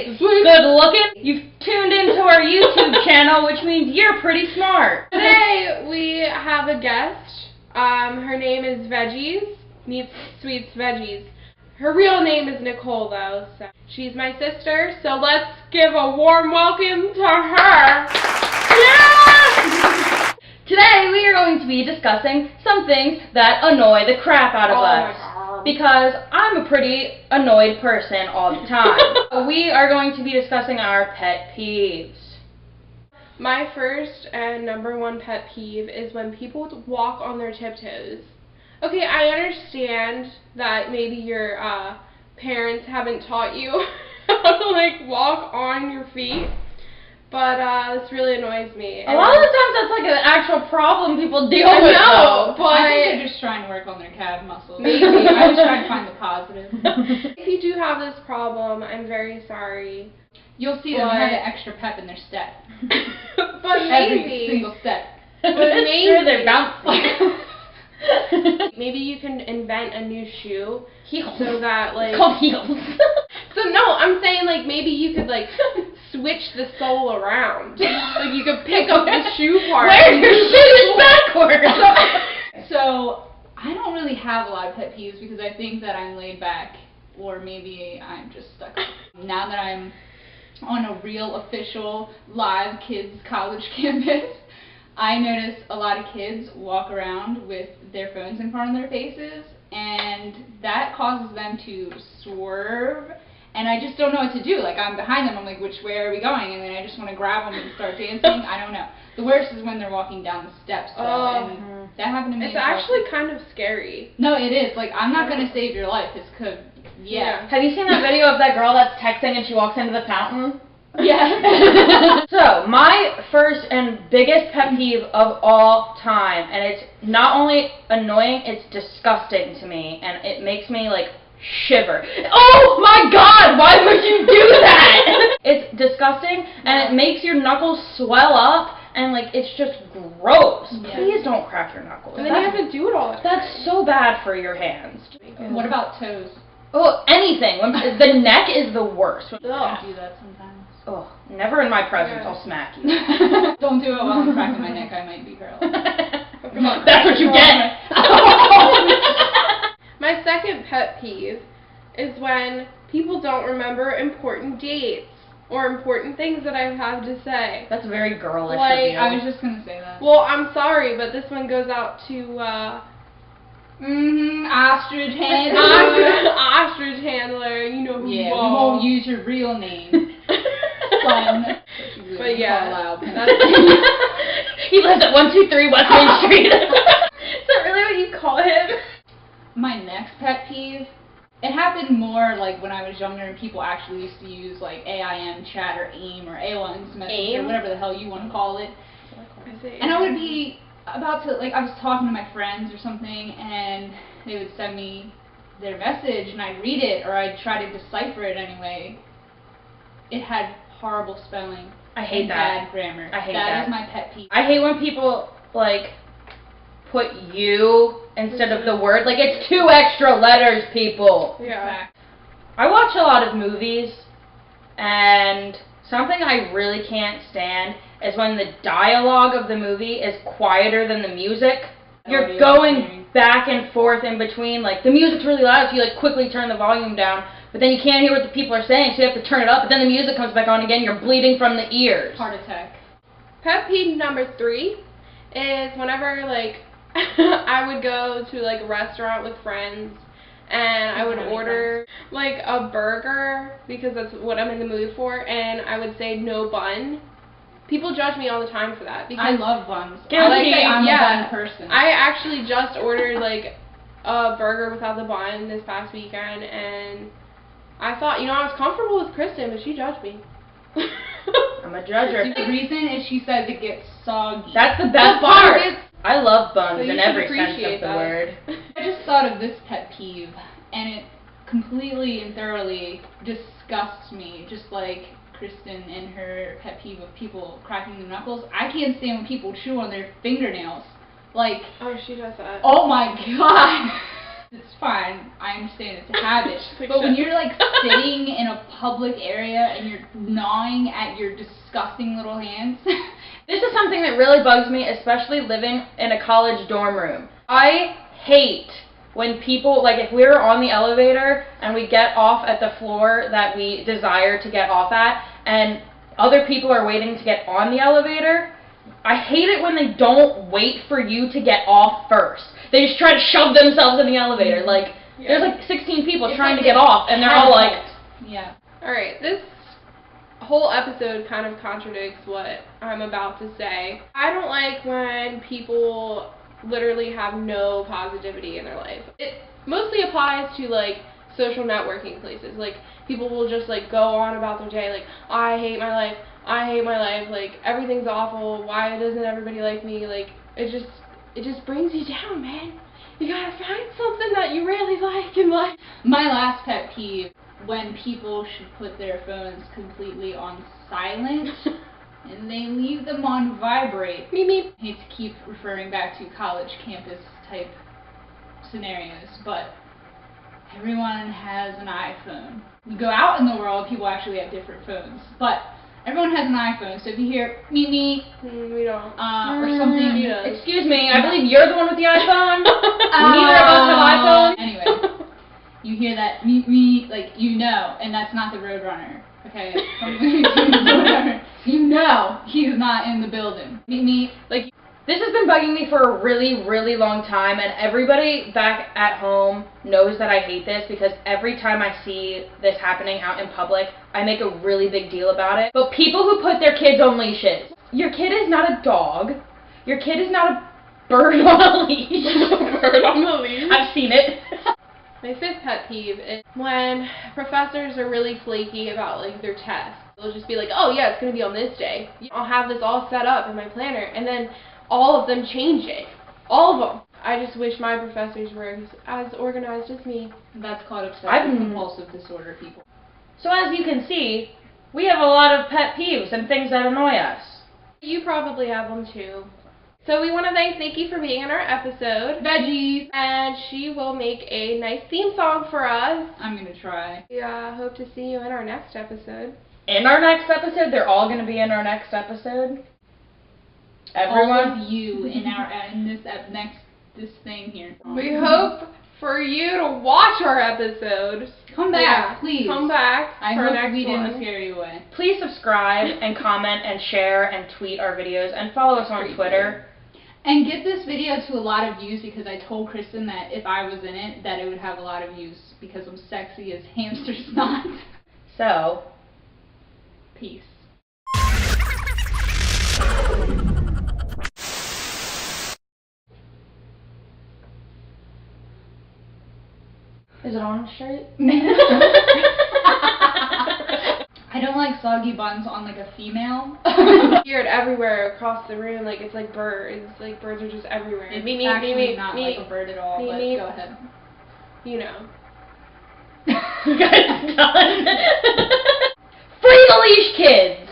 sweet, good looking. You've tuned into our YouTube channel, which means you're pretty smart. Today we have a guest. Her name is Veggies, meets Sweets Veggies. Her real name is Nicole though, so she's my sister, so let's give a warm welcome to her. Yeah! Today we are going to be discussing some things that annoy the crap out of us. Because I'm a pretty annoyed person all the time. We are going to be discussing our pet peeves. My first and number one pet peeve is when people walk on their tiptoes. Okay, I understand that maybe your parents haven't taught you how to walk on your feet, but this really annoys me. A lot of the times that's like an actual problem people deal with. No, but I think they're just trying to work on their calf muscles. Maybe. I was trying to find the positive. If you do have this problem, I'm very sorry. You'll see them have an extra pep in their step. But Every maybe. single step. But maybe. Sure, they're bouncy. Maybe you can invent a new shoe. Heels. So that It's called heels. So no, I'm saying maybe you could switch the sole around. You could pick up the shoe part. Where your shoe is backwards. So I don't really have a lot of pet peeves because I think that I'm laid back, or maybe I'm just stuck. Now that I'm on a real official live kids college campus, I notice a lot of kids walk around with their phones in front of their faces, and that causes them to swerve, and I just don't know what to do. I'm behind them, I'm like, which way are we going? And then I just want to grab them and start dancing. I don't know. The worst is when they're walking down the steps, though, and that happened to me. It's actually kind of scary. No, it is. I'm not going to save your life. It's yeah. Have you seen that video of that girl that's texting and she walks into the fountain? Yeah. So, my first and biggest pet peeve of all time, and it's not only annoying, it's disgusting to me, and it makes me, shiver. Oh my god, why would you do that? It's disgusting, and it makes your knuckles swell up, and, it's just gross. Yeah. Please don't crack your knuckles. And then you have to do it all the time. That's so bad for your hands. What about toes? Oh, anything. The neck is the worst. I do that sometimes. Oh, never in my presence. Yeah. I'll smack you. Don't do it while I'm cracking my neck. I might be paralyzed. That's what you get. My second pet peeve is when people don't remember important dates or important things that I have to say. That's very girlish of you. I was just going to say that. Well, I'm sorry, but this one goes out to ostrich handler. Ostrich handler, you know who Yeah, you we are. won't use your real name. Son. But yeah, he lives at 123 West Main Street. Is that really what you call him? My next pet peeve, it happened more when I was younger and people actually used to use AIM chat or AIM or AOL Instant Messenger or whatever the hell you want to call it. And I would be about to, I was talking to my friends or something, and they would send me their message, and I'd read it, or I'd try to decipher it anyway. It had horrible spelling. I hate and that. Bad grammar. I hate that. That is my pet peeve. I hate when people, put you instead of the word. It's 2 extra letters, people. Yeah. I watch a lot of movies, and something I really can't stand is when the dialogue of the movie is quieter than the music. You're going back and forth in between, the music's really loud, so you quickly turn the volume down, but then you can't hear what the people are saying, so you have to turn it up, but then the music comes back on again, you're bleeding from the ears. Heart attack. Pet peeve number 3 is whenever I would go to a restaurant with friends and I would order a burger because that's what I'm in the mood for, and I would say no bun. People judge me all the time for that because I love buns. Guilty. I'm a bun person. I actually just ordered a burger without the bun this past weekend, and I thought, I was comfortable with Kristen, but she judged me. I'm a judger. The reason is she says it gets soggy. That's the best The part. bun gets- I love buns So you in should every sense appreciate of the that. word. I just thought of this pet peeve, and it completely and thoroughly disgusts me, just like Kristen and her pet peeve of people cracking their knuckles. I can't stand when people chew on their fingernails. Oh, she does that. Oh my god! It's fine. I understand it's a habit. Like, but when shut- you're like sitting in a public area and you're gnawing at your disgusting little hands. This is something that really bugs me, especially living in a college dorm room. I hate when people, like if we're on the elevator and we get off at the floor that we desire to get off at, and other people are waiting to get on the elevator, I hate it when they don't wait for you to get off first. They just try to shove themselves in the elevator. Like, there's like 16 people It's trying like to get off, and they're all like... Yeah. Alright, this whole episode kind of contradicts what I'm about to say. I don't like when people literally have no positivity in their life. It mostly applies to like social networking places. Like people will just like go on about their day like, I hate my life, like everything's awful, why doesn't everybody like me? Like it just brings you down, man. You gotta find something that you really like in life. My last pet peeve, when people should put their phones completely on silent and they leave them on vibrate. Meep meep. I hate to keep referring back to college campus type scenarios, but everyone has an iPhone. You go out in the world, people actually have different phones, but everyone has an iPhone, so if you hear meep meep, We don't. or something, He does. Excuse me, I believe you're the one with the iPhone. Neither of us have iPhones. Anyway, you hear that meep meep, like you know, and that's not the Roadrunner. Okay, you know he's not in the building. Meep meep, like. This has been bugging me for a really, really long time, and everybody back at home knows that I hate this because every time I see this happening out in public, I make a really big deal about it. But people who put their kids on leashes. Your kid is not a dog. Your kid is not a bird on a leash. Bird on the leash. I've seen it. My fifth pet peeve is when professors are really flaky about like their tests. They'll just be like, oh yeah, it's going to be on this day. I'll have this all set up in my planner, and then all of them change it. All of them. I just wish my professors were as organized as me. That's called obsessive compulsive disorder, people. So as you can see, we have a lot of pet peeves and things that annoy us. You probably have them too. So we want to thank Nikki for being in our episode. Veggies! And she will make a nice theme song for us. I'm gonna try. We hope to see you in our next episode. In our next episode, they're all going to be in our next episode. Everyone. All of you in this thing here. We hope for you to watch our episode. Come back, please. Come back. I for hope next we one. didn't scare you away. Please subscribe and comment and share and tweet our videos and follow us on Twitter. And get this video to a lot of views because I told Kristen that if I was in it, that it would have a lot of views because I'm sexy as hamster snot. So, Peace. is it on straight? I don't like soggy buns on like a female. Hear it everywhere across the room, like it's like birds. Like birds are just everywhere. It's Me, actually not like a bird at all, me, but me. go ahead. You know. You guys done? Free the leash, kids!